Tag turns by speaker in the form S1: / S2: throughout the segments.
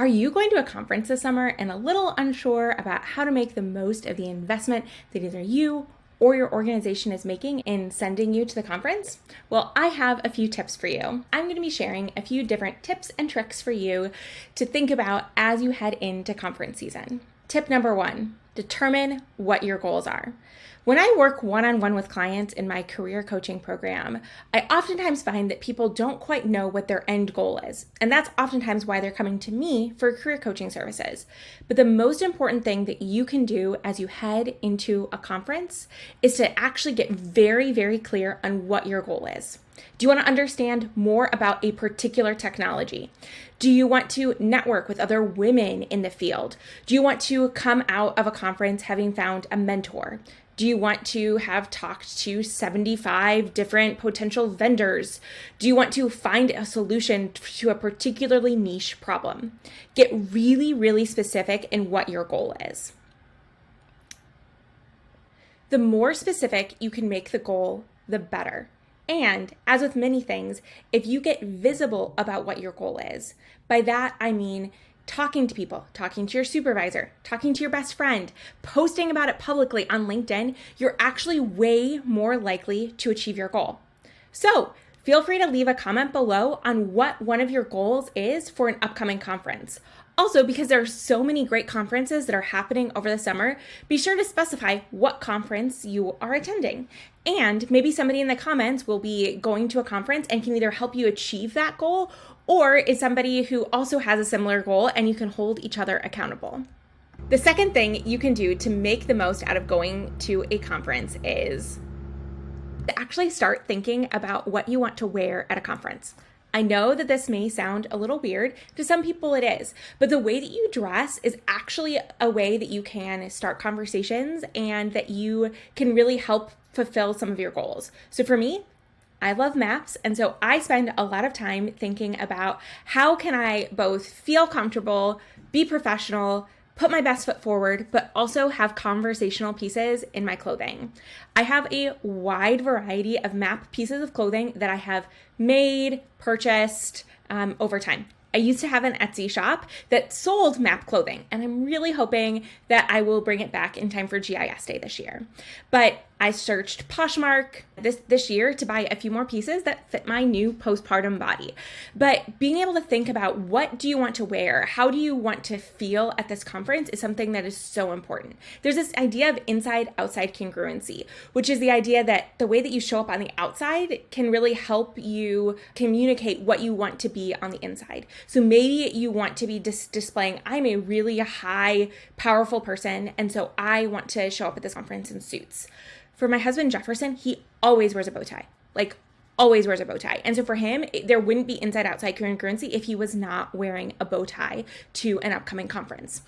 S1: Are you going to a conference this summer and a little unsure about how to make the most of the investment that either you or your organization is making in sending you to the conference? Well, I have a few tips for you. I'm going to be sharing a few different tips and tricks for you to think about as you head into conference season. Tip number 1, determine what your goals are. When I work one-on-one with clients in my career coaching program, I oftentimes find that people don't quite know what their end goal is. And that's oftentimes why they're coming to me for career coaching services. But the most important thing that you can do as you head into a conference is to actually get very, very clear on what your goal is. Do you want to understand more about a particular technology? Do you want to network with other women in the field? Do you want to come out of a conference having found a mentor? Do you want to have talked to 75 different potential vendors? Do you want to find a solution to a particularly niche problem? Get really, really specific in what your goal is. The more specific you can make the goal, the better. And as with many things, if you get visible about what your goal is, by that I mean talking to people, talking to your supervisor, talking to your best friend, posting about it publicly on LinkedIn, you're actually way more likely to achieve your goal. So feel free to leave a comment below on what one of your goals is for an upcoming conference. Also, because there are so many great conferences that are happening over the summer, be sure to specify what conference you are attending. And maybe somebody in the comments will be going to a conference and can either help you achieve that goal or is somebody who also has a similar goal and you can hold each other accountable. The second thing you can do to make the most out of going to a conference is to actually start thinking about what you want to wear at a conference. I know that this may sound a little weird. To some people it is, but the way that you dress is actually a way that you can start conversations and that you can really help fulfill some of your goals. So for me, I love maps, and so I spend a lot of time thinking about how can I both feel comfortable, be professional, put my best foot forward, but also have conversational pieces in my clothing. I have a wide variety of map pieces of clothing that I have made, purchased over time. I used to have an Etsy shop that sold map clothing, and I'm really hoping that I will bring it back in time for GIS Day this year. But I searched Poshmark this year to buy a few more pieces that fit my new postpartum body. But being able to think about what do you want to wear, how do you want to feel at this conference is something that is so important. There's this idea of inside-outside congruency, which is the idea that the way that you show up on the outside can really help you communicate what you want to be on the inside. So maybe you want to be displaying, I'm a really high, powerful person, and so I want to show up at this conference in suits. For my husband, Jefferson, he always wears a bow tie, always wears a bow tie. And so for him, there wouldn't be inside-outside congruency if he was not wearing a bow tie to an upcoming conference.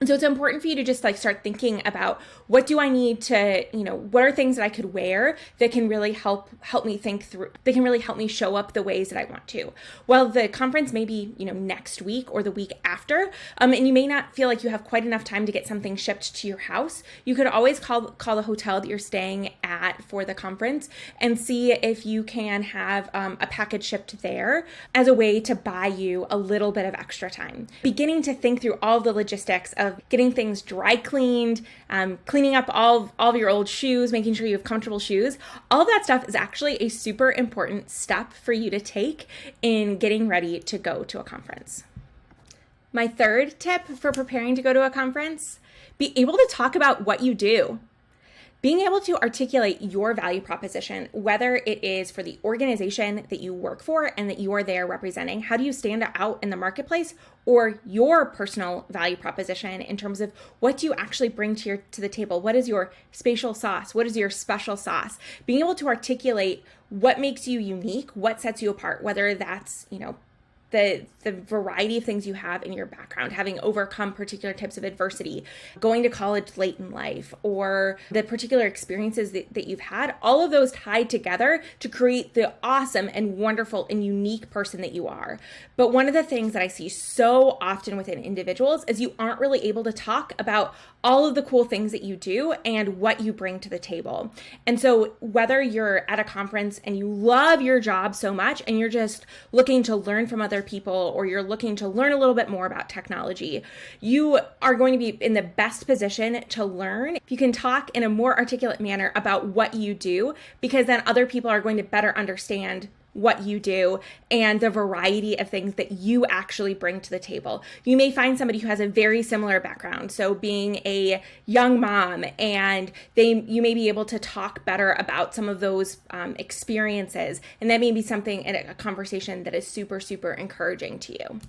S1: And so it's important for you to just start thinking about what do I need to, what are things that I could wear that can really help me think through, that can really help me show up the ways that I want to. Well, the conference may be, next week or the week after, and you may not feel like you have quite enough time to get something shipped to your house. You could always call the hotel that you're staying at for the conference and see if you can have a package shipped there as a way to buy you a little bit of extra time. Beginning to think through all the logistics of getting things dry cleaned, cleaning up all of your old shoes, making sure you have comfortable shoes. All of that stuff is actually a super important step for you to take in getting ready to go to a conference. My third tip for preparing to go to a conference, be able to talk about what you do. Being able to articulate your value proposition, whether it is for the organization that you work for and that you are there representing, how do you stand out in the marketplace, or your personal value proposition in terms of what do you actually bring to the table? What is your spatial sauce? What is your special sauce? Being able to articulate what makes you unique, what sets you apart, whether that's, the variety of things you have in your background, having overcome particular types of adversity, going to college late in life, or the particular experiences that you've had, all of those tied together to create the awesome and wonderful and unique person that you are. But one of the things that I see so often within individuals is you aren't really able to talk about all of the cool things that you do and what you bring to the table. And so whether you're at a conference and you love your job so much and you're just looking to learn from other other people, or you're looking to learn a little bit more about technology, you are going to be in the best position to learn if you can talk in a more articulate manner about what you do, because then other people are going to better understand what you do and the variety of things that you actually bring to the table. You may find somebody who has a very similar background, so being a young mom, and you may be able to talk better about some of those experiences, and that may be something in a conversation that is super, super encouraging to you.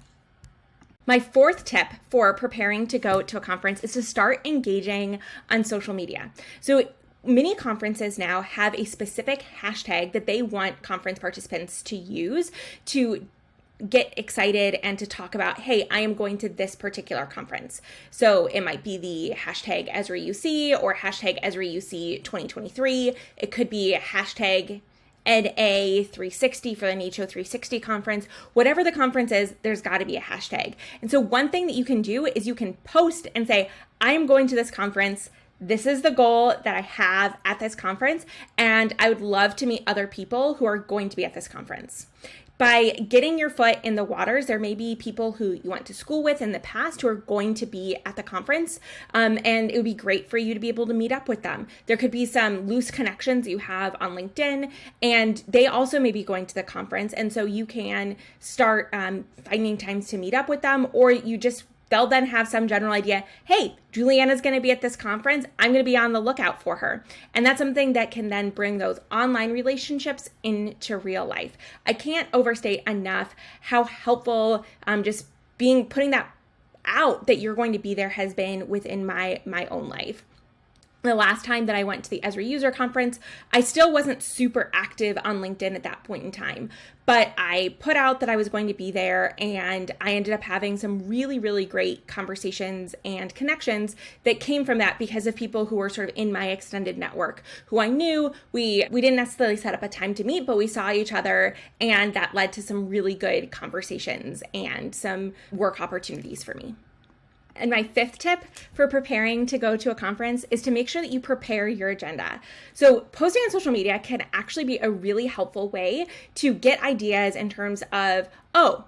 S1: My fourth tip for preparing to go to a conference is to start engaging on social media. So many conferences now have a specific hashtag that they want conference participants to use to get excited and to talk about, hey, I am going to this particular conference. So it might be the hashtag EsraUC or hashtag EsraUC 2023. It could be hashtag EdA360 for the NACCHO 360 conference. Whatever the conference is, there's got to be a hashtag. And so one thing that you can do is you can post and say, I'm going to this conference. This is the goal that I have at this conference, and I would love to meet other people who are going to be at this conference. By getting your foot in the waters, there may be people who you went to school with in the past who are going to be at the conference, and it would be great for you to be able to meet up with them. There could be some loose connections you have on LinkedIn, and they also may be going to the conference, and so you can start finding times to meet up with them, or they'll then have some general idea, hey, Juliana's going to be at this conference. I'm going to be on the lookout for her. And that's something that can then bring those online relationships into real life. I can't overstate enough how helpful just putting that out that you're going to be there has been within my own life. The last time that I went to the Esra User Conference, I still wasn't super active on LinkedIn at that point in time, but I put out that I was going to be there, and I ended up having some really, really great conversations and connections that came from that because of people who were sort of in my extended network, who I knew. We didn't necessarily set up a time to meet, but we saw each other, and that led to some really good conversations and some work opportunities for me. And my fifth tip for preparing to go to a conference is to make sure that you prepare your agenda. So posting on social media can actually be a really helpful way to get ideas in terms of, oh,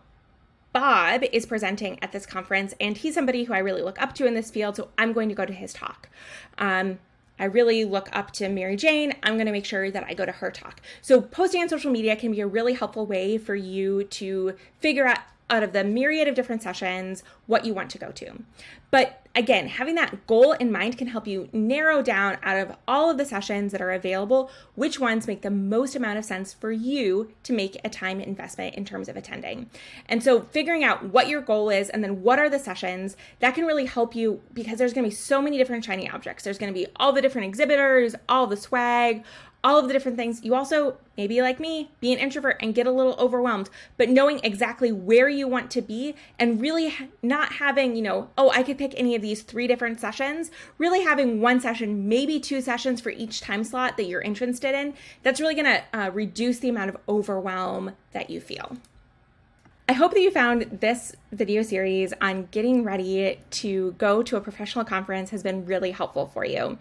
S1: Bob is presenting at this conference and he's somebody who I really look up to in this field, so I'm going to go to his talk. I really look up to Mary Jane. I'm going to make sure that I go to her talk. So posting on social media can be a really helpful way for you to figure out of the myriad of different sessions what you want to go to. But again, having that goal in mind can help you narrow down out of all of the sessions that are available, which ones make the most amount of sense for you to make a time investment in terms of attending. And so figuring out what your goal is and then what are the sessions, that can really help you because there's going to be so many different shiny objects. There's going to be all the different exhibitors, all the swag, all of the different things. You also, maybe like me, be an introvert and get a little overwhelmed, but knowing exactly where you want to be and really not having, oh, I could pick any of these 3 different sessions, really having one session, maybe 2 sessions for each time slot that you're interested in. That's really going to reduce the amount of overwhelm that you feel. I hope that you found this video series on getting ready to go to a professional conference has been really helpful for you.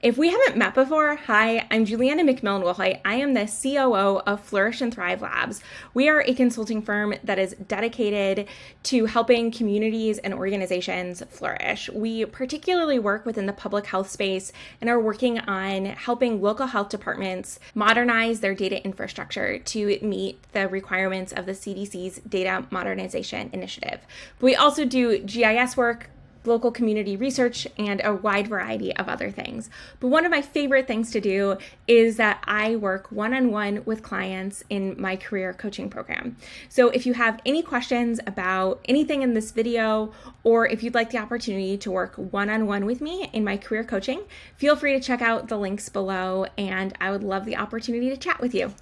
S1: If we haven't met before, hi, I'm Juliana McMillan-Wilhoit. I am the COO of Flourish and Thrive Labs. We are a consulting firm that is dedicated to helping communities and organizations flourish. We particularly work within the public health space and are working on helping local health departments modernize their data infrastructure to meet the requirements of the CDC's Data Modernization Initiative. But we also do GIS work, local community research, and a wide variety of other things. But one of my favorite things to do is that I work one-on-one with clients in my career coaching program. So if you have any questions about anything in this video, or if you'd like the opportunity to work one-on-one with me in my career coaching, feel free to check out the links below, and I would love the opportunity to chat with you.